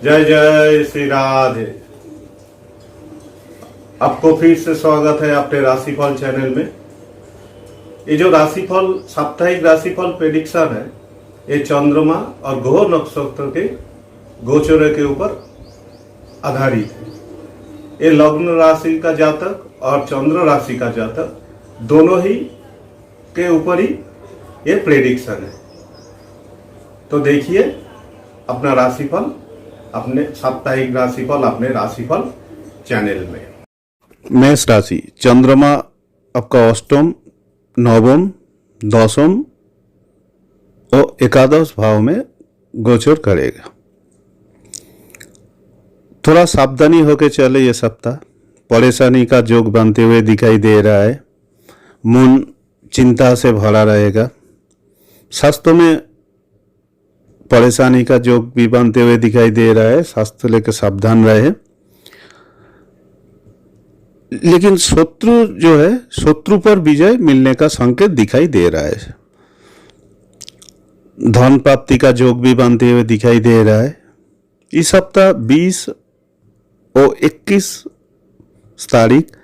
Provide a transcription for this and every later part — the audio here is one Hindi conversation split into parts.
जय जय श्री राधे। आपको फिर से स्वागत है अपने राशिफल चैनल में। ये जो राशिफल साप्ताहिक राशिफल प्रेडिक्शन है, ये चंद्रमा और ग्रह नक्षत्र के गोचर के ऊपर आधारित है। ये लग्न राशि का जातक और चंद्र राशि का जातक दोनों ही के ऊपर ही ये प्रेडिक्शन है। तो देखिए अपना राशिफल, अपने साप्ताहिक राशिफल अपने राशिफल चैनल में। मेष राशि, चंद्रमा आपका अष्टम, नवम, दशम और एकादश भाव में गोचर करेगा। थोड़ा सावधानी होकर चले। ये सप्ताह परेशानी का जोग बनते हुए दिखाई दे रहा है। मन चिंता से भरा रहेगा। स्वास्थ्य में परेशानी का जोग भी बनते हुए दिखाई दे रहा है। स्वास्थ्य लेकर सावधान रहे। लेकिन शत्रु जो है, शत्रु पर विजय मिलने का संकेत दिखाई दे रहा है। धन प्राप्ति का जोग भी बनते हुए दिखाई दे रहा है। इस सप्ताह 20 और 21 तारीख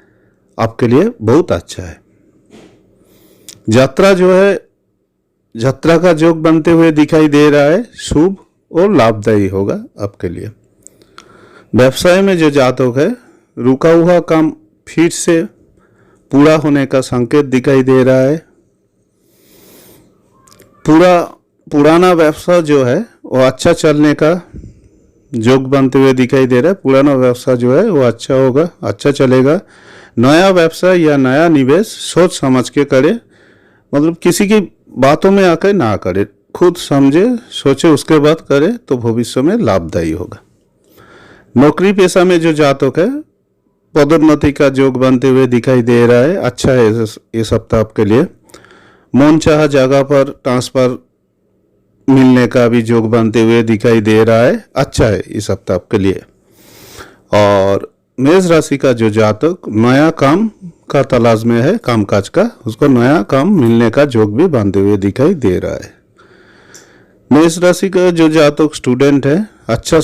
आपके लिए बहुत अच्छा है। यात्रा जो है, यात्रा का जोग बनते हुए दिखाई दे रहा है। शुभ और लाभदायी होगा आपके लिए। व्यवसाय में जो जातक है, रुका हुआ काम फिर से पूरा होने का संकेत दिखाई दे रहा है। पुराना व्यवसाय जो है वो अच्छा चलने का जोग बनते हुए दिखाई दे रहा है। पुराना व्यवसाय जो है वो अच्छा होगा, अच्छा चलेगा। नया व्यवसाय या नया निवेश सोच समझ के करे, मतलब किसी की बातों में आकर ना करे, खुद समझे सोचे उसके बाद करे तो भविष्य में लाभदायी होगा। नौकरी पेशा में जो जातक है, पदोन्नति का जोग बनते हुए दिखाई दे रहा है। अच्छा है ये सप्ताह आपके लिए। मन चाह जगह पर ट्रांसफर मिलने का भी जोग बनते हुए दिखाई दे रहा है। अच्छा है इस सप्ताह आपके लिए। और मेष राशि का जो जातक नया काम का तलाश में है, कामकाज का, उसको नया काम मिलने का जोग भी बनते हुए दिखाई दे रहा है। मेष राशि का जो जातक स्टूडेंट है, अच्छा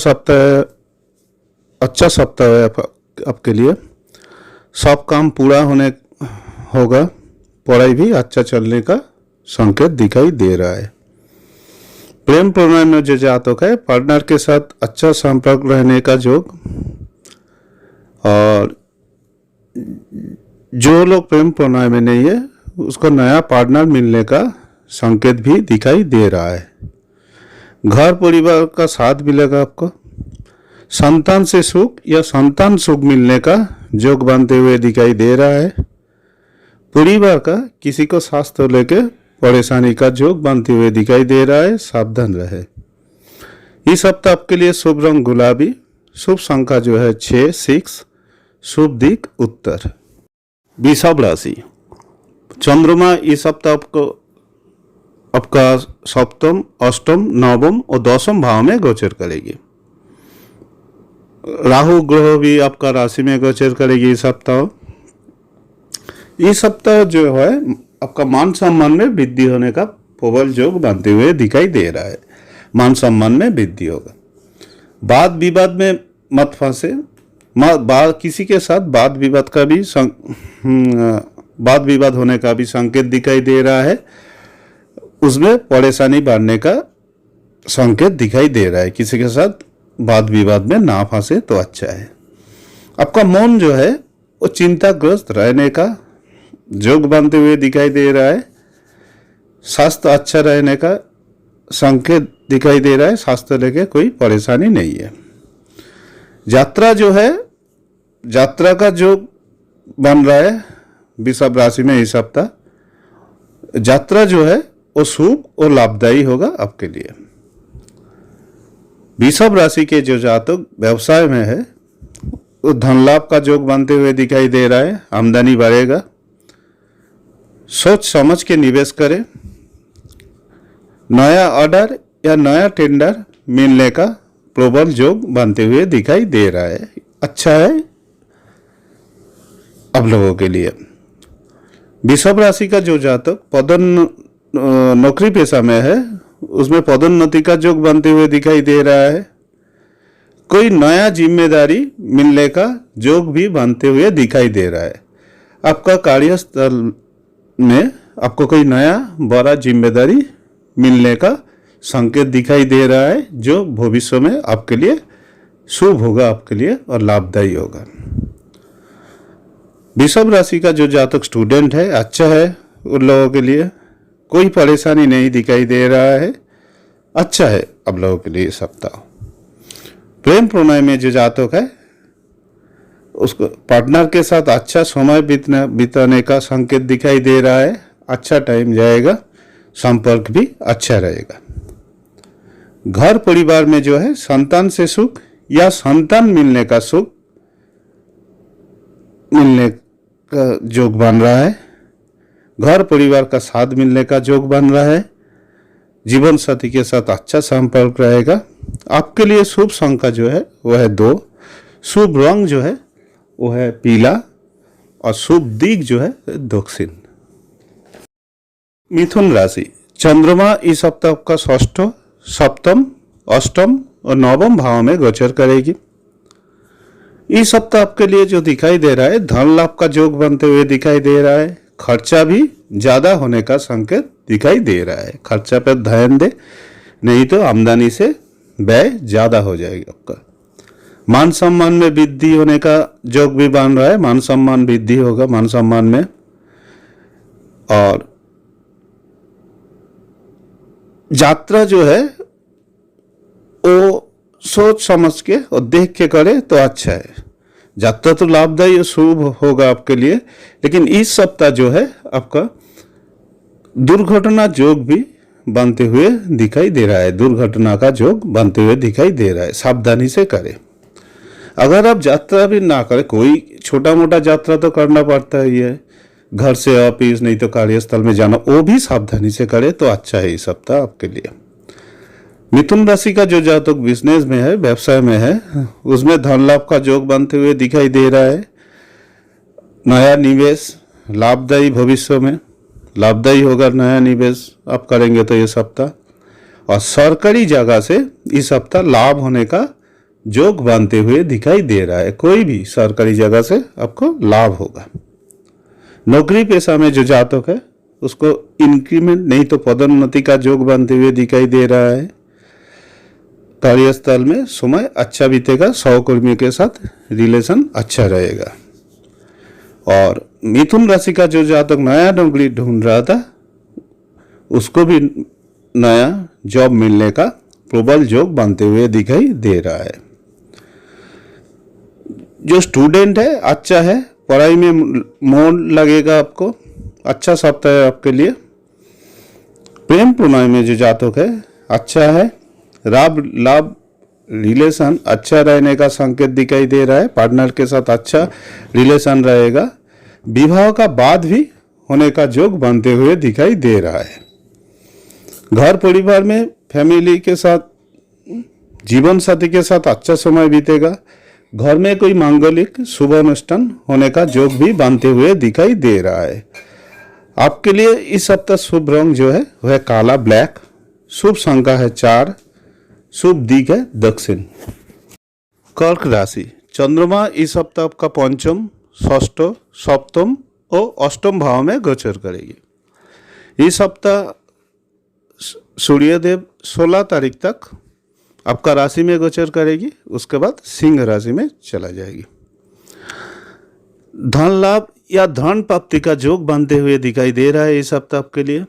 सप्ताह है आपके लिए। सब काम पूरा होने होगा। पढ़ाई भी अच्छा चलने का संकेत दिखाई दे रहा है। प्रेम प्रणाली में जो जातक है, पार्टनर के साथ अच्छा संपर्क रहने का जोग। और जो लोग प्रेम प्रणाली में नहीं है, उसको नया पार्टनर मिलने का संकेत भी दिखाई दे रहा है। घर परिवार का साथ मिलेगा आपको। संतान से सुख या संतान सुख मिलने का जोग बनते हुए दिखाई दे रहा है। परिवार का किसी को स्वास्थ्य लेके परेशानी का जोग बनते हुए दिखाई दे रहा है। सावधान रहे। इस सप्ताह आपके लिए शुभ रंग गुलाबी, शुभ संख्या जो है 6, शुभ दिक उत्तर। वृषभ राशि, चंद्रमा इस सप्ताह आपका सप्तम, अष्टम, नवम और दशम भाव में गोचर करेगी। राहु ग्रह भी आपका राशि में गोचर करेगी इस सप्ताह। इस सप्ताह जो है आपका मान सम्मान में वृद्धि होने का प्रबल जोग बनते हुए दिखाई दे रहा है। मान सम्मान में वृद्धि होगा। वाद विवाद में मत फंसे। किसी के साथ वाद विवाद होने का भी संकेत दिखाई दे रहा है। उसमें परेशानी बढ़ने का संकेत दिखाई दे रहा है। किसी के साथ वाद विवाद में ना फंसे तो अच्छा है। आपका मन जो है वो चिंताग्रस्त रहने का जोग बनते हुए दिखाई दे रहा है। स्वास्थ्य अच्छा रहने का संकेत दिखाई दे रहा है। स्वास्थ्य लेके कोई परेशानी नहीं है। यात्रा जो है, यात्रा का जोग बन रहा है वृषभ राशि में इस सप्ताह। यात्रा जो है वो शुभ और लाभदायी होगा आपके लिए। वृषभ राशि के जो जातक व्यवसाय में है, वो धन लाभ का जोग बनते हुए दिखाई दे रहा है। आमदनी बढ़ेगा। सोच समझ के निवेश करें। नया ऑर्डर या नया टेंडर मिलने का प्रबल जोग बनते हुए दिखाई दे रहा है। अच्छा है आप लोगों के लिए। वृषभ राशि का जो जातक नौकरी पेशा में है, उसमें पदोन्नति का जोग बनते हुए दिखाई दे रहा है। कोई नया जिम्मेदारी मिलने का योग भी बनते हुए दिखाई दे रहा है। आपका कार्यस्थल में आपको कोई नया बड़ा जिम्मेदारी मिलने का संकेत दिखाई दे रहा है, जो भविष्य में आपके लिए शुभ होगा, आपके लिए और लाभदायी होगा। वृषभ राशि का जो जातक स्टूडेंट है, अच्छा है उन लोगों के लिए, कोई परेशानी नहीं दिखाई दे रहा है, अच्छा है अब लोगों के लिए सप्ताह। प्रेम प्रणय में जो जातक है उसको पार्टनर के साथ अच्छा समय बिताने का संकेत दिखाई दे रहा है, अच्छा टाइम जाएगा, संपर्क भी अच्छा रहेगा। घर परिवार में जो है संतान से सुख या संतान मिलने का सुख मिलने का योग बन रहा है। घर परिवार का साथ मिलने का योग बन रहा है। जीवन साथी के साथ अच्छा संपर्क रहेगा। आपके लिए शुभ संख्या जो है वह है 2, शुभ रंग जो है वो है पीला और शुभ दिग जो है दक्षिण। मिथुन राशि, चंद्रमा इस सप्ताह का षष्ठ, सप्तम, अष्टम और नवम भाव में गोचर करेगी। इस सप्ताह आपके लिए जो दिखाई दे रहा है, धन लाभ का योग बनते हुए दिखाई दे रहा है। खर्चा भी ज्यादा होने का संकेत दिखाई दे रहा है। खर्चा पर ध्यान दे, नहीं तो आमदनी से व्यय ज्यादा हो जाएगा आपका। मान सम्मान में वृद्धि होने का योग भी बन रहा है। मान सम्मान वृद्धि होगा, मान सम्मान में। और यात्रा जो है वो सोच समझ के और देख के करे तो अच्छा है। यात्रा तो लाभदायी और शुभ होगा आपके लिए, लेकिन इस सप्ताह जो है आपका दुर्घटना योग भी बनते हुए दिखाई दे रहा है। दुर्घटना का योग बनते हुए दिखाई दे रहा है, सावधानी से करें। अगर आप यात्रा भी ना करें, कोई छोटा मोटा यात्रा तो करना पड़ता ही है, घर से ऑफिस नहीं तो कार्यस्थल में जाना, वो भी सावधानी से करें तो अच्छा है इस सप्ताह आपके लिए। मिथुन राशि का जो जातक बिजनेस में है, व्यवसाय में है, उसमें धन लाभ का योग बनते हुए दिखाई दे रहा है। नया निवेश लाभदायी, भविष्य में लाभदायी होगा। नया निवेश आप करेंगे तो ये सप्ताह, और सरकारी जगह से इस सप्ताह लाभ होने का योग बनते हुए दिखाई दे रहा है। कोई भी सरकारी जगह से आपको लाभ होगा। नौकरी पेशा में जो जातक है उसको इंक्रीमेंट नहीं तो पदोन्नति का योग बनते हुए दिखाई दे रहा है। कार्यस्थल में समय अच्छा बीतेगा। सहकर्मियों के साथ रिलेशन अच्छा रहेगा। और मिथुन राशि का जो जातक नया नौकरी ढूंढ रहा था, उसको भी नया जॉब मिलने का प्रबल योग बनते हुए दिखाई दे रहा है। जो स्टूडेंट है अच्छा है, पढ़ाई में मन लगेगा आपको, अच्छा सप्ताह है आपके लिए। प्रेम प्रणय में जो जातक है अच्छा है। लाभ रिलेशन अच्छा रहने का संकेत दिखाई दे रहा है। पार्टनर के साथ अच्छा रिलेशन रहेगा। विवाह का बाद भी होने का योग बनते हुए दिखाई दे रहा है। घर परिवार में फैमिली के साथ, जीवन साथी के साथ अच्छा समय बीतेगा। घर में कोई मांगलिक शुभ अनुष्ठान होने का योग भी बनते हुए दिखाई दे रहा है। आपके लिए इस सप्ताह शुभ रंग जो है वह काला, ब्लैक। शुभ संख्या है 4, शुभ दिग है दक्षिण। कर्क राशि, चंद्रमा इस सप्ताह का पंचम, षष्ठ, सप्तम और अष्टम भाव में गोचर करेगी। इस सप्ताह सूर्यदेव 16 तारीख तक आपका राशि में गोचर करेगी, उसके बाद सिंह राशि में चला जाएगी। धन लाभ या धन प्राप्ति का योग बनते हुए दिखाई दे रहा है इस सप्ताह आपके लिए।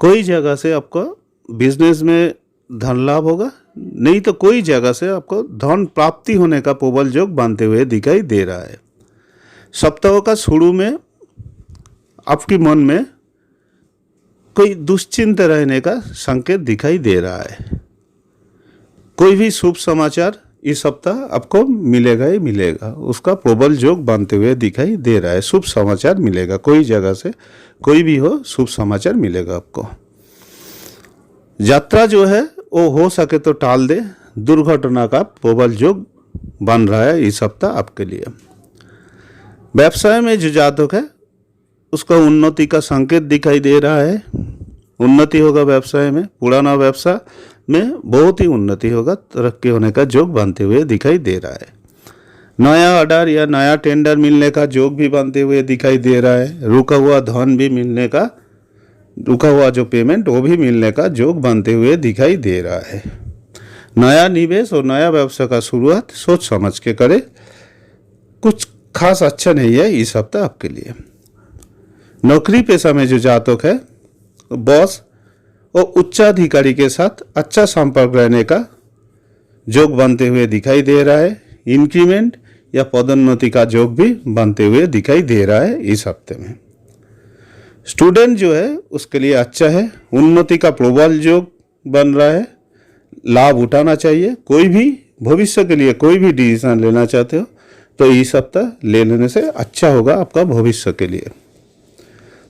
कोई जगह से आपको बिजनेस में धन लाभ होगा, नहीं तो कोई जगह से आपको धन प्राप्ति होने का प्रबल योग बनते हुए दिखाई दे रहा है। सप्ताह का शुरू में आपके मन में कोई दुश्चिंता रहने का संकेत दिखाई दे रहा है। कोई भी शुभ समाचार इस सप्ताह आपको मिलेगा ही मिलेगा, उसका प्रबल योग बनते हुए दिखाई दे रहा है। शुभ समाचार मिलेगा, कोई जगह से कोई भी हो शुभ समाचार मिलेगा आपको। यात्रा जो है वो हो सके तो टाल दे। दुर्घटना का प्रबल योग बन रहा है इस सप्ताह आपके लिए। व्यवसाय में जो जातक है उसका उन्नति का संकेत दिखाई दे रहा है। उन्नति होगा व्यवसाय में। पुराना व्यवसाय में बहुत ही उन्नति होगा, तरक्की होने का योग बनते हुए दिखाई दे रहा है। नया ऑर्डर या नया टेंडर मिलने का योग भी बनते हुए दिखाई दे रहा है। रुका हुआ धन भी मिलने का, रुका हुआ जो पेमेंट वो भी मिलने का योग बनते हुए दिखाई दे रहा है। नया निवेश और नया व्यवसाय का शुरुआत सोच समझ के करे, कुछ खास अच्छा नहीं है इस हफ्ता आपके लिए। नौकरी पेशा में जो जातक है, बॉस और उच्चाधिकारी के साथ अच्छा संपर्क रहने का योग बनते हुए दिखाई दे रहा है। इंक्रीमेंट या पदोन्नति का योग भी बनते हुए दिखाई दे रहा है इस हफ्ते में। स्टूडेंट जो है उसके लिए अच्छा है, उन्नति का प्रबल योग बन रहा है, लाभ उठाना चाहिए। कोई भी भविष्य के लिए कोई भी डिसीजन लेना चाहते हो तो इस हफ्ता ले लेने से अच्छा होगा आपका भविष्य के लिए।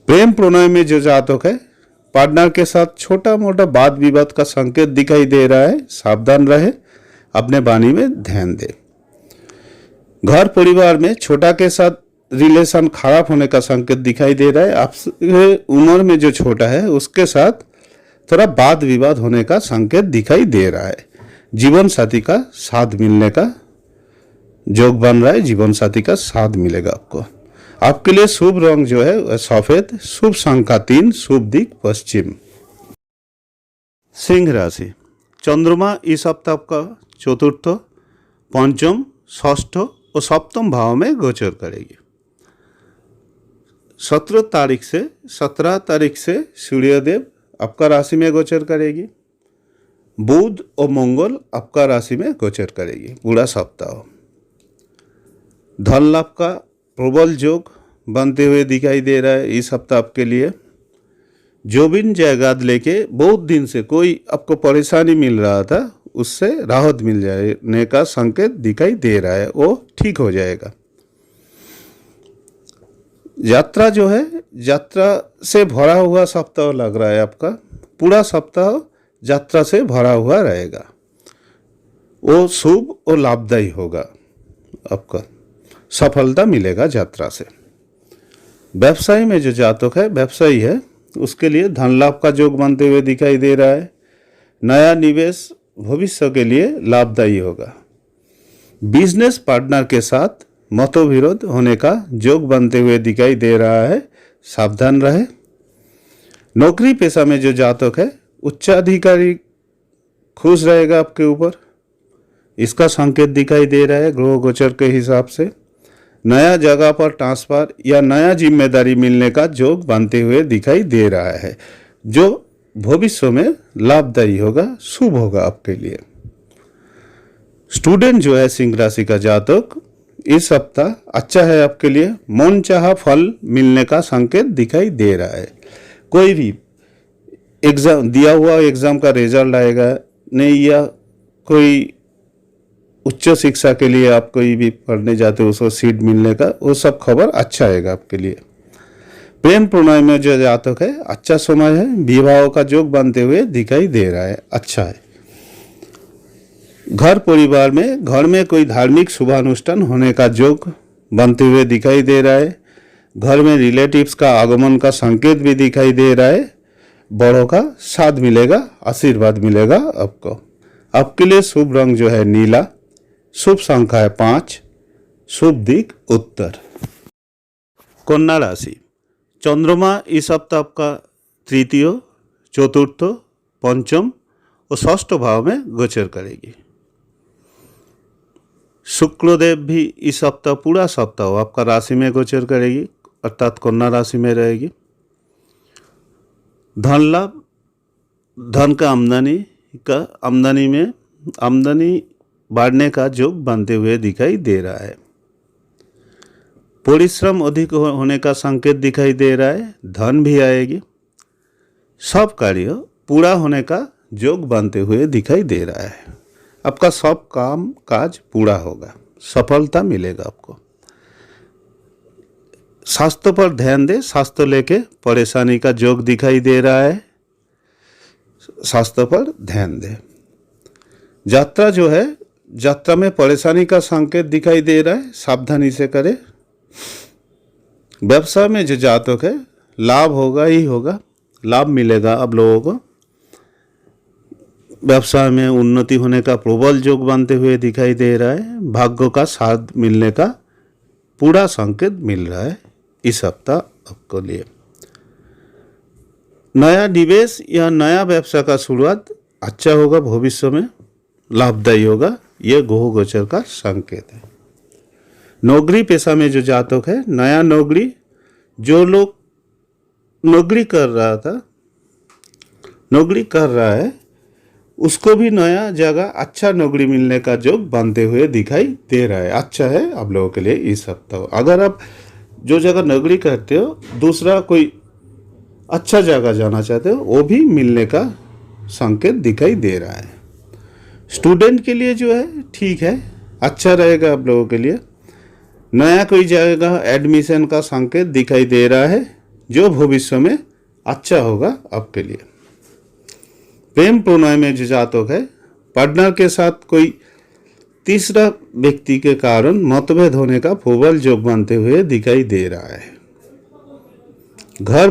प्रेम प्रणय में जो जातक है, पार्टनर के साथ छोटा मोटा वाद विवाद का संकेत दिखाई दे रहा है, सावधान रहे, अपने वाणी में ध्यान दे। घर परिवार में छोटा के साथ रिलेशन खराब होने का संकेत दिखाई दे रहा है। आपसे उम्र में जो छोटा है उसके साथ थोड़ा वाद विवाद होने का संकेत दिखाई दे रहा है। जीवन साथी का साथ मिलने का योग बन रहा है, जीवन साथी का साथ मिलेगा आपको। आपके लिए शुभ रंग जो है वह सफेद, शुभ संख्या 3, शुभ दिक पश्चिम। सिंह राशि, चंद्रमा इस हफ्ता आपका चतुर्थ, पंचम, षष्ठ और सप्तम भाव में गोचर करेगी। 17 तारीख से सूर्यदेव आपका राशि में गोचर करेगी। बुध और मंगल आपका राशि में गोचर करेगी पूरा सप्ताह। धन लाभ का प्रबल योग बनते हुए दिखाई दे रहा है इस हफ्ता आपके लिए। जो भी जायदाद लेके बहुत दिन से कोई आपको परेशानी मिल रहा था उससे राहत मिल जाने का संकेत दिखाई दे रहा है, वो ठीक हो जाएगा। यात्रा जो है, यात्रा से भरा हुआ सप्ताह लग रहा है आपका। पूरा सप्ताह यात्रा से भरा हुआ रहेगा, वो शुभ और लाभदायी होगा, आपका सफलता मिलेगा यात्रा से। व्यवसाय में जो जातक है, व्यवसायी है, उसके लिए धन लाभ का योग बनते हुए दिखाई दे रहा है। नया निवेश भविष्य के लिए लाभदायी होगा। बिजनेस पार्टनर के साथ मतविरोध होने का योग बनते हुए दिखाई दे रहा है, सावधान रहे। नौकरी पेशा में जो जातक है, उच्चाधिकारी खुश रहेगा आपके ऊपर, इसका संकेत दिखाई दे रहा है ग्रह गोचर के हिसाब से। नया जगह पर ट्रांसफर या नया जिम्मेदारी मिलने का योग बनते हुए दिखाई दे रहा है, जो भविष्य में लाभदायी होगा, शुभ होगा आपके लिए। स्टूडेंट जो है सिंह राशि का जातक, इस हफ्ता अच्छा है आपके लिए। मन चाहा फल मिलने का संकेत दिखाई दे रहा है। कोई भी एग्जाम दिया हुआ एग्जाम का रिजल्ट आएगा नहीं, या कोई उच्च शिक्षा के लिए आप कोई भी पढ़ने जाते हो उसको सीट मिलने का, वो सब खबर अच्छा आएगा आपके लिए। प्रेम प्रणय में जो जातक है, अच्छा समय है, विवाह का योग बनते हुए दिखाई दे रहा है, अच्छा है। घर परिवार में, घर में कोई धार्मिक शुभानुष्ठान होने का योग बनते हुए दिखाई दे रहा है। घर में रिलेटिव्स का आगमन का संकेत भी दिखाई दे रहा है। बड़ों का साथ मिलेगा, आशीर्वाद मिलेगा आपको। आपके लिए शुभ रंग जो है नीला, शुभ संख्या है 5, शुभ दिक उत्तर। कन्या राशि, चंद्रमा इस हफ्ता आपका तृतीय, चतुर्थ, पंचम और षष्ठ भाव में गोचर करेगी। शुक्रदेव भी इस हफ्ता पूरा सप्ताह आपका राशि में गोचर करेगी, अर्थात कन्या राशि में रहेगी। धन लाभ, धन का आमदनी बढ़ने का योग बनते हुए दिखाई दे रहा है। परिश्रम अधिक होने का संकेत दिखाई दे रहा है, धन भी आएगी। सब कार्य पूरा होने का योग बनते हुए दिखाई दे रहा है। आपका सब काम काज पूरा होगा, सफलता मिलेगा आपको। स्वास्थ्य पर ध्यान दे, स्वास्थ्य लेके परेशानी का योग दिखाई दे रहा है, स्वास्थ्य पर ध्यान दे। यात्रा जो है, यात्रा में परेशानी का संकेत दिखाई दे रहा है, सावधानी से करें। व्यवसाय में जो जातक है, लाभ होगा ही होगा, लाभ मिलेगा आप लोगों को। व्यवसाय में उन्नति होने का प्रबल योग बनते हुए दिखाई दे रहा है। भाग्य का साथ मिलने का पूरा संकेत मिल रहा है इस सप्ताह आपको लिए। नया निवेश या नया व्यवसाय का शुरुआत अच्छा होगा, भविष्य में लाभदायी होगा, यह ग्रह गोचर का संकेत है। नौकरी पेशा में जो जातक है, नया नौकरी, जो लोग नौकरी कर रहा है उसको भी नया जगह अच्छा नौकरी मिलने का योग बनते हुए दिखाई दे रहा है। अच्छा है आप लोगों के लिए इस सप्ताह। अगर आप जो जगह नौकरी करते हो दूसरा कोई अच्छा जगह जाना चाहते हो, वो भी मिलने का संकेत दिखाई दे रहा है। स्टूडेंट के लिए जो है ठीक है, अच्छा रहेगा आप लोगों के लिए। नया कोई जगह एडमिशन का संकेत दिखाई दे रहा है जो भविष्य में अच्छा होगा आपके लिए। प्रेम प्रणय में जो जातक है, पार्टनर के साथ कोई तीसरा व्यक्ति के कारण मतभेद होने का प्रबल योग बनते हुए दिखाई दे रहा है। घर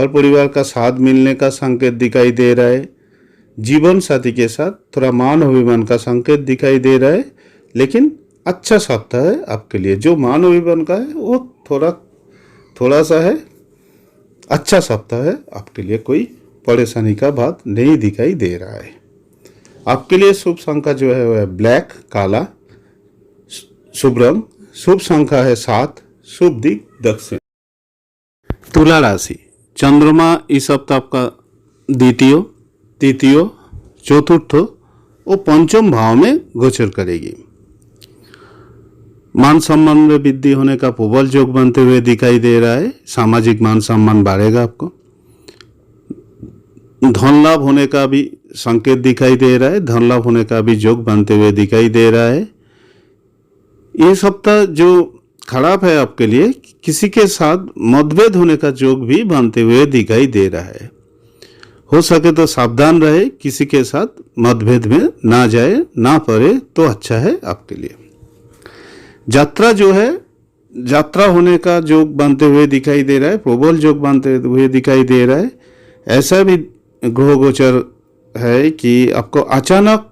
परिवार का साथ मिलने का संकेत दिखाई दे रहा है। जीवन साथी के साथ थोड़ा मान अभिमान का संकेत दिखाई दे रहा है, लेकिन अच्छा सप्ताह है आपके लिए। जो मान अभिमान का है वो थोड़ा सा है, अच्छा सप्ताह है आपके लिए। कोई परेशानी का बात नहीं दिखाई दे रहा है। आपके लिए शुभ संख्या जो है वह है ब्लैक, काला शुभ रंग। शुभ संख्या है 7, शुभ दिक दक्षिण। तुला राशि, चंद्रमा इस सप्ताह आपका द्वितीय, तृतीय, चतुर्थ और पंचम भाव में गोचर करेगी। मान सम्मान में वृद्धि होने का प्रबल योग बनते हुए दिखाई दे रहा है। सामाजिक मान सम्मान बढ़ेगा आपको। धन लाभ होने का भी संकेत दिखाई दे रहा है। धन लाभ होने का भी योग बनते हुए दिखाई दे रहा है। ये सप्ताह जो खराब है आपके लिए, किसी के साथ मतभेद होने का योग भी बनते हुए दिखाई दे रहा है। हो सके तो सावधान रहे, किसी के साथ मतभेद में ना जाए, ना पड़े तो अच्छा है आपके लिए। यात्रा जो है, यात्रा होने का योग बनते हुए दिखाई दे रहा है, प्रबल योग बनते हुए दिखाई दे रहा है। ऐसा भी ग्रह गोचर है कि आपको अचानक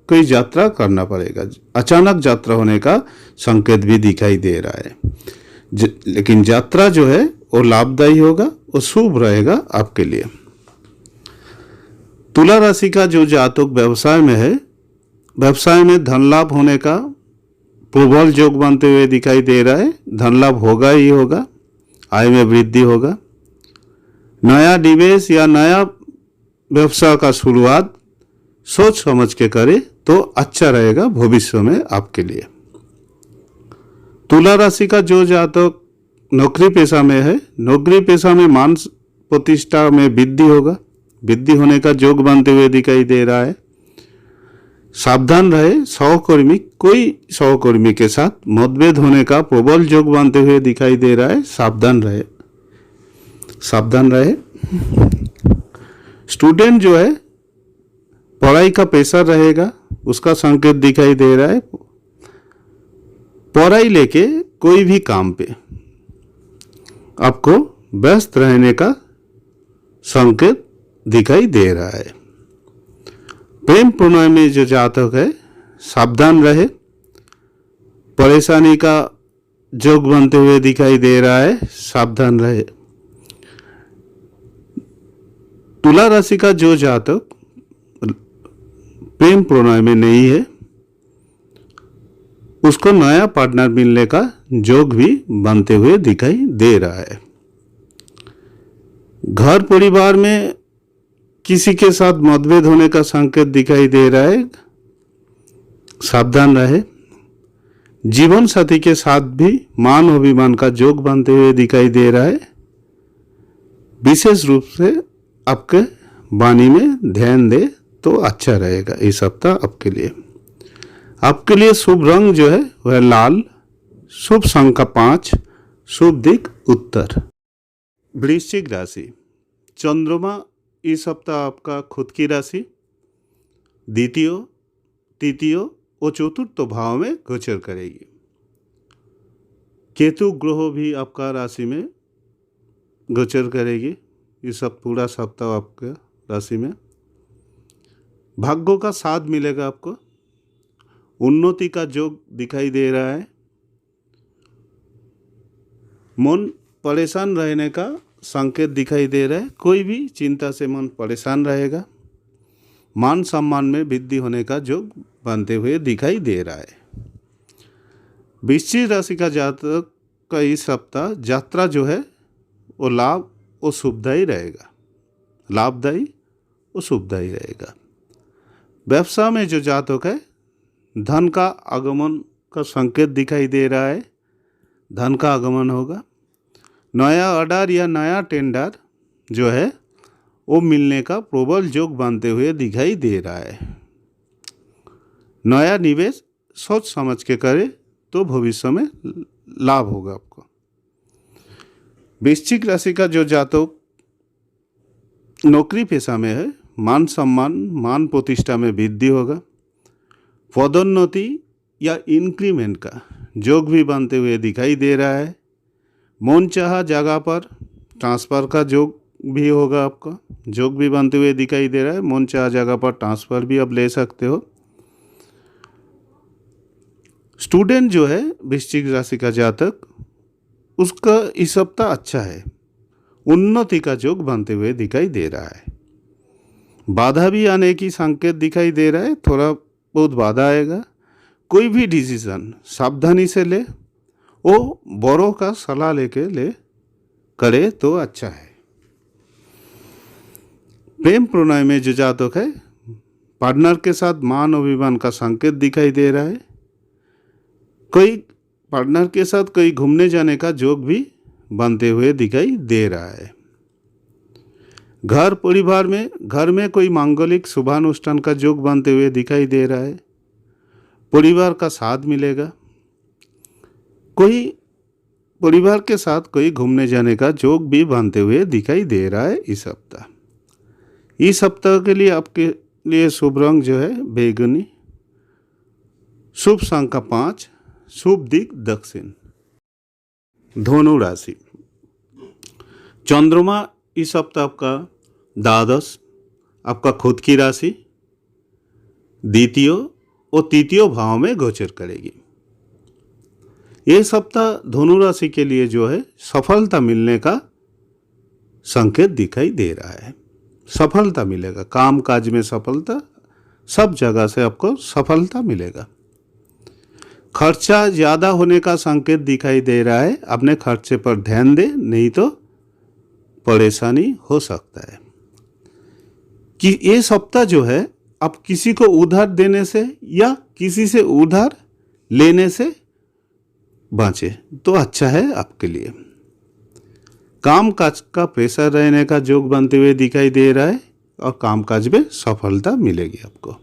कोई यात्रा करना पड़ेगा। अचानक यात्रा होने का संकेत भी दिखाई दे रहा है, लेकिन यात्रा जो है वो लाभदायी होगा, वो शुभ रहेगा आपके लिए। तुला राशि का जो जातक व्यवसाय में है, व्यवसाय में धन लाभ होने का प्रबल योग बनते हुए दिखाई दे रहा है। धन लाभ होगा ही होगा, आय में वृद्धि होगा। नया निवेश या नया व्यवसाय का शुरुआत सोच समझ के करे तो अच्छा रहेगा भविष्य में आपके लिए। तुला राशि का जो जातक नौकरी पेशा में है, नौकरी पेशा में मान प्रतिष्ठा में वृद्धि होगा। वृद्धि होने का योग बनते हुए दिखाई दे रहा है। सावधान रहे, कोई सहकर्मी के साथ मतभेद होने का प्रबल योग बनते हुए दिखाई दे रहा है। सावधान रहे। स्टूडेंट जो है पढ़ाई का प्रेशर रहेगा, उसका संकेत दिखाई दे रहा है। पढ़ाई लेके कोई भी काम पे आपको व्यस्त रहने का संकेत दिखाई दे रहा है। प्रेम प्रणय में जो जातक है, सावधान रहे, परेशानी का योग बनते हुए दिखाई दे रहा है। सावधान रहे। तुला राशि का जो जातक प्रेम प्रणय में नहीं है, उसको नया पार्टनर मिलने का योग भी बनते हुए दिखाई दे रहा है। घर परिवार में किसी के साथ मतभेद होने का संकेत दिखाई दे रहा है। सावधान रहे। जीवन साथी के साथ भी मान अभिमान का योग बनते हुए दिखाई दे रहा है। विशेष रूप से आपके वाणी में ध्यान दे तो अच्छा रहेगा इस सप्ताह आपके लिए। आपके लिए शुभ रंग जो है वह लाल, शुभ संख्या 5, शुभ दिक उत्तर। वृश्चिक राशि, चंद्रमा इस सप्ताह आपका खुद की राशि द्वितीय, तृतीय और चतुर्थ भाव में गोचर करेगी। केतु ग्रह भी आपका राशि में गोचर करेगी। ये सब पूरा सप्ताह आपका राशि में भाग्यों का साथ मिलेगा आपको, उन्नति का योग दिखाई दे रहा है। मन परेशान रहने का संकेत दिखाई दे रहा है, कोई भी चिंता से मन परेशान रहेगा। मान सम्मान में वृद्धि होने का योग बनते हुए दिखाई दे रहा है। वृश्चिक राशि का जातक का इस सप्ताह यात्रा जो है वो शुभदायी रहेगा, लाभदायी और शुभदायी रहेगा। व्यवसाय में जो जातक है धन का आगमन का संकेत दिखाई दे रहा है, धन का आगमन होगा। नया ऑर्डर या नया टेंडर जो है वो मिलने का प्रबल योग बनते हुए दिखाई दे रहा है। नया निवेश सोच समझ के करें तो भविष्य में लाभ होगा आपको। वृश्चिक राशि का जो जातक नौकरी पेशा में है, मान सम्मान मान प्रतिष्ठा में वृद्धि होगा। पदोन्नति या इंक्रीमेंट का योग भी बनते हुए दिखाई दे रहा है। मन चाहा जगह पर ट्रांसफ़र का योग भी होगा आपका, योग भी बनते हुए दिखाई दे रहा है। मन चाहा जगह पर ट्रांसफ़र भी आप ले सकते हो। स्टूडेंट जो है वृश्चिक राशि का जातक, उसका इस सप्ताह अच्छा है, उन्नति का योग बनते हुए दिखाई दे रहा है। बाधा भी आने की संकेत दिखाई दे रहा है, थोड़ा बहुत बाधा आएगा। कोई भी डिसीजन सावधानी से ले, वो बड़ों का सलाह लेके करे तो अच्छा है। प्रेम प्रणय में जो जातक है पार्टनर के साथ मान अभिमान का संकेत दिखाई दे रहा है। कोई पार्टनर के साथ कहीं घूमने जाने का योग भी बनते हुए दिखाई दे रहा है। घर परिवार में घर में कोई मांगलिक शुभानुष्ठान का योग बनते हुए दिखाई दे रहा है। परिवार का साथ मिलेगा। कोई परिवार के साथ कोई घूमने जाने का योग भी बनते हुए दिखाई दे रहा है इस सप्ताह। इस सप्ताह के लिए आपके लिए शुभ रंग जो है बैगनी, शुभ संख्या 5, शुभ दिक दक्षिण। धनु राशि, चंद्रमा इस सप्ताह आपका द्वादश, आपका खुद की राशि द्वितीय और तृतीय भाव में गोचर करेगी। ये सप्ताह धनु राशि के लिए जो है सफलता मिलने का संकेत दिखाई दे रहा है। सफलता मिलेगा, काम काज में सफलता, सब जगह से आपको सफलता मिलेगा। खर्चा ज़्यादा होने का संकेत दिखाई दे रहा है, अपने खर्चे पर ध्यान दें, नहीं तो परेशानी हो सकता है। कि ये सप्ताह जो है आप किसी को उधार देने से या किसी से उधार लेने से बचे तो अच्छा है आपके लिए। काम काज का प्रेशर रहने का योग बनते हुए दिखाई दे रहा है और काम काज में सफलता मिलेगी आपको।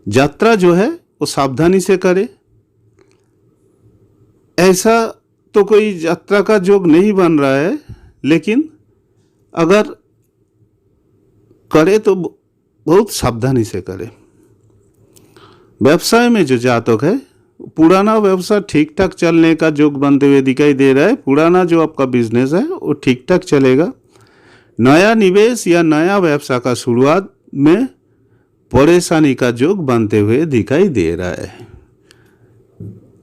यात्रा जो है वो सावधानी से करें। ऐसा तो कोई यात्रा का योग नहीं बन रहा है, लेकिन अगर करे तो बहुत सावधानी से करें। व्यवसाय में जो जातक है पुराना व्यवसाय ठीक ठाक चलने का योग बनते हुए दिखाई दे रहा है। पुराना जो आपका बिजनेस है वो ठीक ठाक चलेगा। नया निवेश या नया व्यवसाय का शुरुआत में परेशानी का योग बनते हुए दिखाई दे रहा है।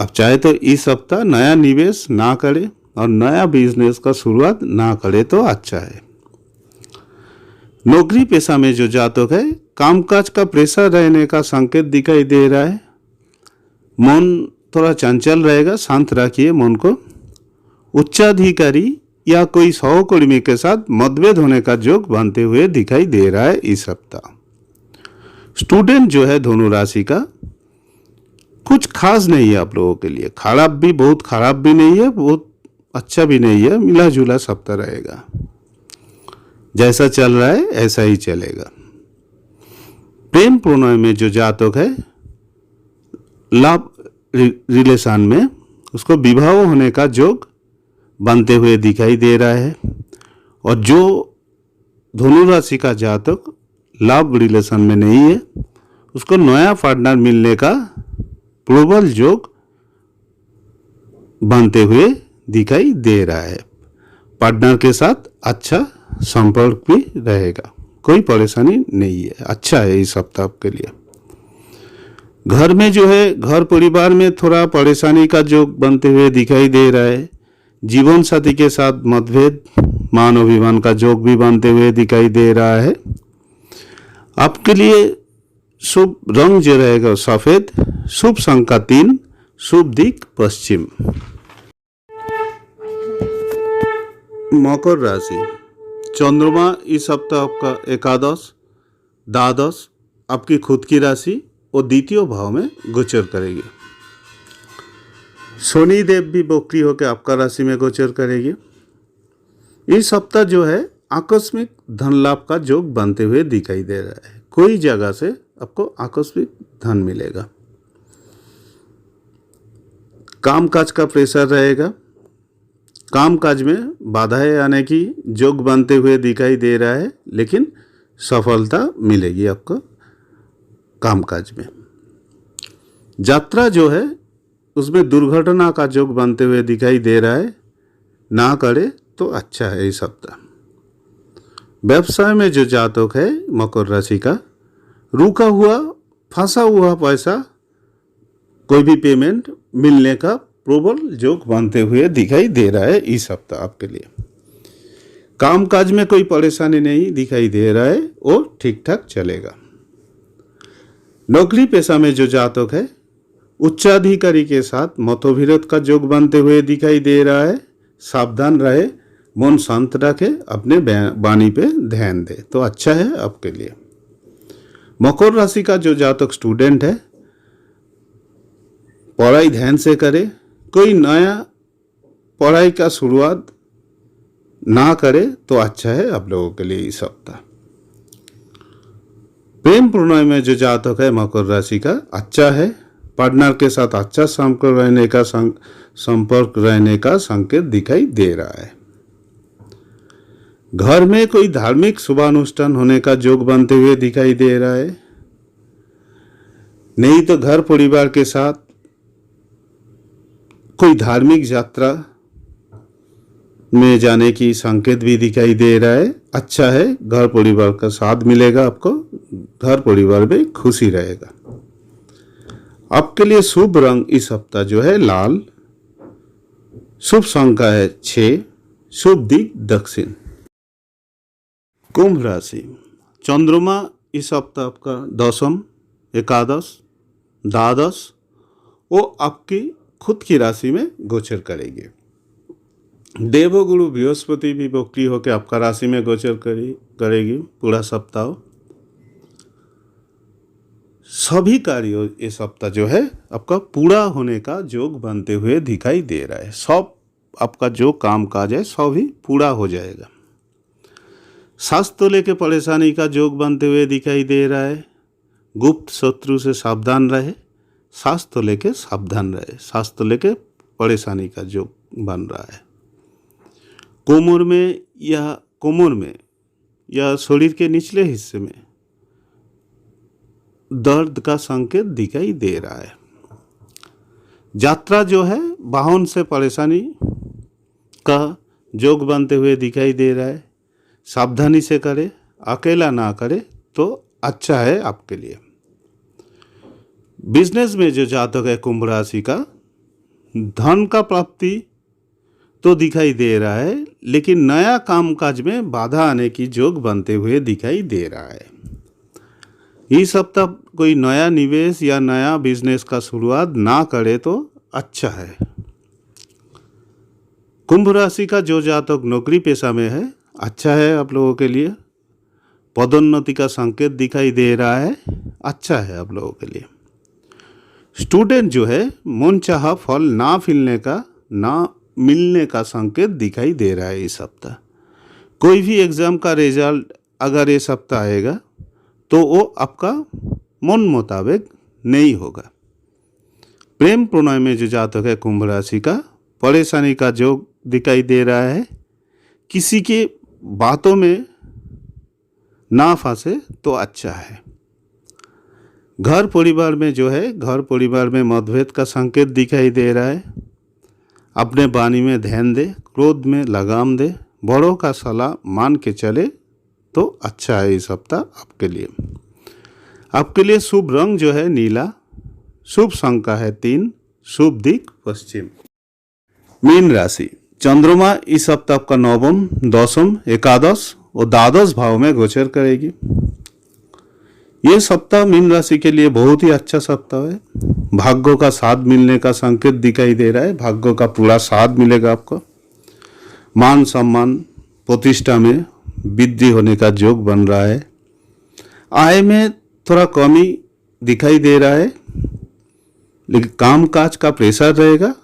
अब चाहे तो इस सप्ताह नया निवेश ना करें और नया बिजनेस का शुरुआत ना करें तो अच्छा है। नौकरी पेशा में जो जातक है कामकाज का प्रेशर रहने का संकेत दिखाई दे रहा है। मन थोड़ा चंचल रहेगा, शांत रखिए मन को। उच्चाधिकारी या कोई सहकर्मी के साथ मतभेद होने का योग बनते हुए दिखाई दे रहा है इस सप्ताह। स्टूडेंट जो है धनु राशि का कुछ खास नहीं है आप लोगों के लिए, बहुत खराब भी नहीं है, बहुत अच्छा भी नहीं है, मिला जुला सप्ताह रहेगा। जैसा चल रहा है ऐसा ही चलेगा। प्रेम प्रणय में जो जातक है लव रिलेशन में उसको विवाह होने का योग बनते हुए दिखाई दे रहा है। और जो धनु राशि का जातक लव रिलेशन में नहीं है उसको नया पार्टनर मिलने का प्रबल योग बनते हुए दिखाई दे रहा है। पार्टनर के साथ अच्छा संपर्क भी रहेगा, कोई परेशानी नहीं है, अच्छा है इस सप्ताह आपके लिए। घर में जो है, घर परिवार में थोड़ा परेशानी का योग बनते हुए दिखाई दे रहा है। जीवन साथी के साथ मतभेद, मान अभिमान का योग भी बनते हुए दिखाई दे रहा है। आपके लिए शुभ रंग जो रहेगा सफेद, शुभ संख्या 3, शुभ दिक पश्चिम। मकर राशि, चंद्रमा इस सप्ताह आपका एकादश, द्वादश आपकी खुद की राशि और द्वितीय भाव में गोचर करेगी। शनि देव भी वक्री होकर आपका राशि में गोचर करेगी। इस सप्ताह जो है आकस्मिक धन लाभ का योग बनते हुए दिखाई दे रहा है। कोई जगह से आपको आकस्मिक धन मिलेगा। कामकाज का प्रेशर रहेगा, कामकाज में बाधाएं आने की योग बनते हुए दिखाई दे रहा है, लेकिन सफलता मिलेगी आपको कामकाज में। यात्रा जो है उसमें दुर्घटना का योग बनते हुए दिखाई दे रहा है, ना करे तो अच्छा है इस सप्ताह। व्यवसाय में जो जातक है मकर राशि का, रुका हुआ फंसा हुआ पैसा कोई भी पेमेंट मिलने का प्रबल योग बनते हुए दिखाई दे रहा है इस सप्ताह आपके लिए। कामकाज में कोई परेशानी नहीं दिखाई दे रहा है, वो ठीक ठाक चलेगा। नौकरी पेशा में जो जातक है, उच्चाधिकारी के साथ मतविरोध का योग बनते हुए दिखाई दे रहा है। सावधान रहे, मन शांत रखे, अपने वाणी पे ध्यान दे तो अच्छा है आपके लिए। मकर राशि का जो जातक स्टूडेंट है, पढ़ाई ध्यान से करे, कोई नया पढ़ाई का शुरुआत ना करे तो अच्छा है आप लोगों के लिए इस सप्ताह। प्रेम प्रणय में जो जातक है मकर राशि का, अच्छा है। पार्टनर के साथ अच्छा संपर्क रहने का संकेत दिखाई दे रहा है। घर में कोई धार्मिक शुभानुष्ठान होने का योग बनते हुए दिखाई दे रहा है। नहीं तो घर परिवार के साथ कोई धार्मिक यात्रा में जाने की संकेत भी दिखाई दे रहा है। अच्छा है, घर परिवार का साथ मिलेगा आपको, घर परिवार में खुशी रहेगा। आपके लिए शुभ रंग इस सप्ताह जो है लाल, शुभ संख्या है 6, शुभ दिक दक्षिण। कुंभ राशि, चंद्रमा इस सप्ताह आपका दशम, एकादश, द्वादश वो आपकी खुद की राशि में गोचर करेगी। देवगुरु बृहस्पति भी वक्री होकर आपका राशि में गोचर करेगी पूरा सप्ताह। सभी कार्यों ये सप्ताह जो है आपका पूरा होने का योग बनते हुए दिखाई दे रहा है। सब आपका जो काम काज है सभी पूरा हो जाएगा। स्वास्थ्य लेके परेशानी का योग बनते हुए दिखाई दे रहा है। गुप्त शत्रु से सावधान रहे, स्वास्थ्य लेके सावधान रहे, स्वास्थ्य लेके परेशानी का योग बन रहा है। कोमर में या शरीर के निचले हिस्से में दर्द का संकेत दिखाई दे रहा है। यात्रा जो है वाहन से परेशानी का योग बनते हुए दिखाई दे रहा है। सावधानी से करे, अकेला ना करे तो अच्छा है आपके लिए। बिजनेस में जो जातक है कुंभ राशि का, धन का प्राप्ति तो दिखाई दे रहा है, लेकिन नया कामकाज में बाधा आने की योग बनते हुए दिखाई दे रहा है। इस सप्ताह कोई नया निवेश या नया बिजनेस का शुरुआत ना करे तो अच्छा है। कुंभ राशि का जो जातक नौकरी पेशा में है, अच्छा है आप लोगों के लिए। पदोन्नति का संकेत दिखाई दे रहा है, अच्छा है आप लोगों के लिए। स्टूडेंट जो है मनचाहा फल ना मिलने का संकेत दिखाई दे रहा है इस सप्ताह। कोई भी एग्जाम का रिजल्ट अगर ये सप्ताह आएगा तो वो आपका मन मुताबिक नहीं होगा। प्रेम प्रणय में जो जातक है कुंभ राशि का, परेशानी का योग दिखाई दे रहा है। किसी के बातों में ना फंसे तो अच्छा है। घर परिवार में जो है, घर परिवार में मतभेद का संकेत दिखाई दे रहा है। अपने वाणी में ध्यान दे, क्रोध में लगाम दे, बड़ों का सलाह मान के चले तो अच्छा है इस सप्ताह आपके लिए। आपके लिए शुभ रंग जो है नीला, शुभ संख्या है 3, शुभ दिक पश्चिम। मीन राशि, चंद्रमा इस सप्ताह आपका नवम, दशम, एकादश और द्वादश भाव में गोचर करेगी। ये सप्ताह मीन राशि के लिए बहुत ही अच्छा सप्ताह है। भाग्यों का साथ मिलने का संकेत दिखाई दे रहा है। भाग्यों का पूरा साथ मिलेगा आपको। मान सम्मान प्रतिष्ठा में वृद्धि होने का योग बन रहा है। आय में थोड़ा कमी दिखाई दे रहा है, लेकिन कामकाज का प्रेशर रहेगा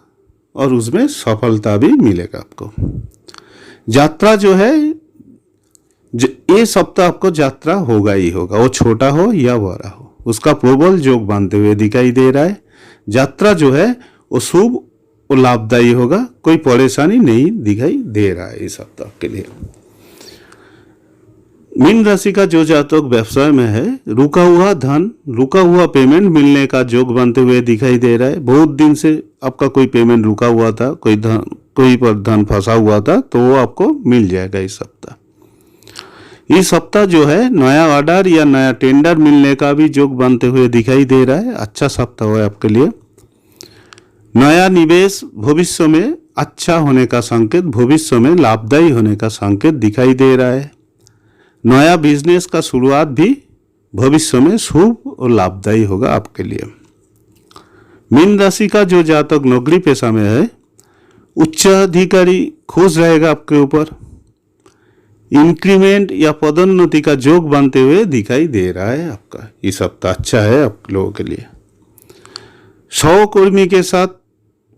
और उसमें सफलता भी मिलेगा आपको। यात्रा जो है, ये सप्ताह आपको यात्रा होगा ही होगा, वो छोटा हो या बड़ा हो, उसका प्रबल योग बनते हुए दिखाई दे रहा है। यात्रा जो है वो शुभ और लाभदायी होगा, कोई परेशानी नहीं दिखाई दे रहा है इस सप्ताह के लिए। मीन राशि का जो जातक व्यवसाय में है, रुका हुआ धन, रुका हुआ पेमेंट मिलने का योग बनते हुए दिखाई दे रहा है। बहुत दिन से आपका कोई पेमेंट रुका हुआ था, कोई पर धन फंसा हुआ था, तो वो आपको मिल जाएगा इस सप्ताह। इस सप्ताह जो है नया ऑर्डर या नया टेंडर मिलने का भी योग बनते हुए दिखाई दे रहा है। अच्छा सप्ताह है आपके लिए। नया निवेश भविष्य में अच्छा होने का संकेत, भविष्य में लाभदायी होने का संकेत दिखाई दे रहा है। नया बिजनेस का शुरुआत भी भविष्य में शुभ और लाभदायी होगा आपके लिए। मीन राशि का जो जातक नौकरी पेशा में है, उच्च अधिकारी खुश रहेगा आपके ऊपर। इंक्रीमेंट या पदोन्नति का योग बनते हुए दिखाई दे रहा है आपका। ये सप्ताह अच्छा है आप लोगों के लिए। सहकर्मी के साथ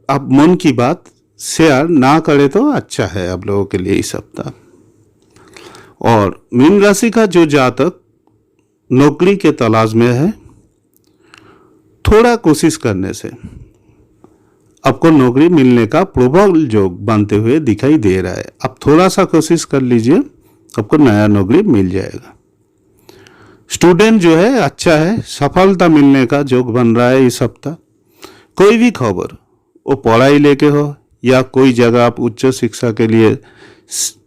आप मन की बात शेयर ना करें तो अच्छा है आप लोगों के लिए इस सप्ताह। और मीन राशि का जो जातक नौकरी के तलाश में है, थोड़ा कोशिश करने से आपको नौकरी मिलने का प्रबल योग बनते हुए दिखाई दे रहा है। आप थोड़ा सा कोशिश कर लीजिए, आपको नया नौकरी मिल जाएगा। स्टूडेंट जो है अच्छा है, सफलता मिलने का योग बन रहा है इस सप्ताह। कोई भी खबर, वो पढ़ाई लेके हो या कोई जगह आप उच्च शिक्षा के लिए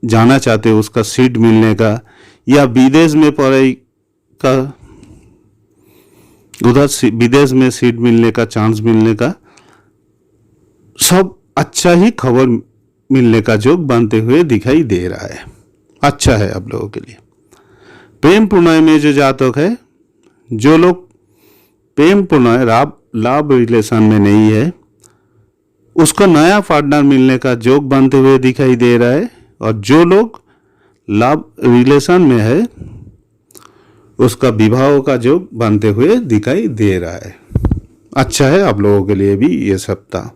जाना चाहते हो, उसका सीट मिलने का, या विदेश में पढ़ाई का, उधर विदेश में सीट मिलने का, चांस मिलने का, सब अच्छा ही खबर मिलने का योग बनते हुए दिखाई दे रहा है। अच्छा है आप लोगों के लिए। प्रेम प्रणय में जो जातक है, जो लोग प्रेम प्रणय लाभ रिलेशन में नहीं है, उसको नया पार्टनर मिलने का योग बनते हुए दिखाई दे रहा है। और जो लोग लाभ रिलेशन में है, उसका विवाह का योग बनते हुए दिखाई दे रहा है। अच्छा है आप लोगों के लिए भी ये सप्ताह।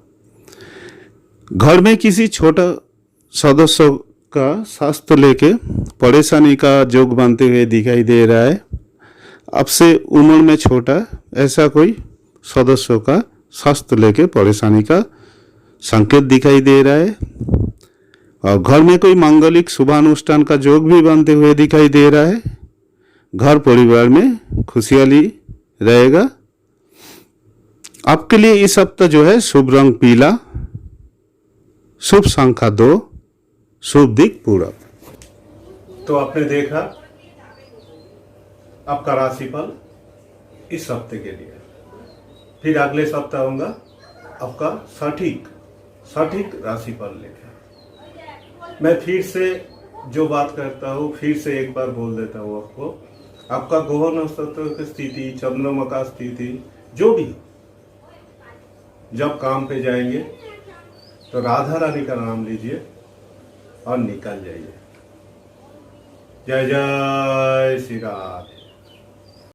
घर में किसी छोटा सदस्य का स्वास्थ्य लेके परेशानी का योग बनते हुए दिखाई दे रहा है। आपसे उम्र में छोटा ऐसा कोई सदस्यों का स्वास्थ्य लेके परेशानी का संकेत दिखाई दे रहा है। और घर में कोई मांगलिक शुभानुष्ठान का योग भी बनते हुए दिखाई दे रहा है। घर परिवार में खुशहाली रहेगा। आपके लिए इस सप्ताह जो है शुभ रंग पीला, शुभ संख्या 2, शुभ दिक पूरब। तो आपने देखा आपका राशिफल इस हफ्ते के लिए। फिर अगले सप्ताह होगा आपका सटीक राशिफल लेकर। मैं फिर से जो बात करता हूँ, फिर से एक बार बोल देता हूँ आपको। आपका ग्रह नक्षत्र की स्थिति, चंद्रमा का स्थिति जो भी, जब काम पे जाएंगे तो राधा रानी का नाम लीजिए और निकल जाइए। जय जय श्री राम।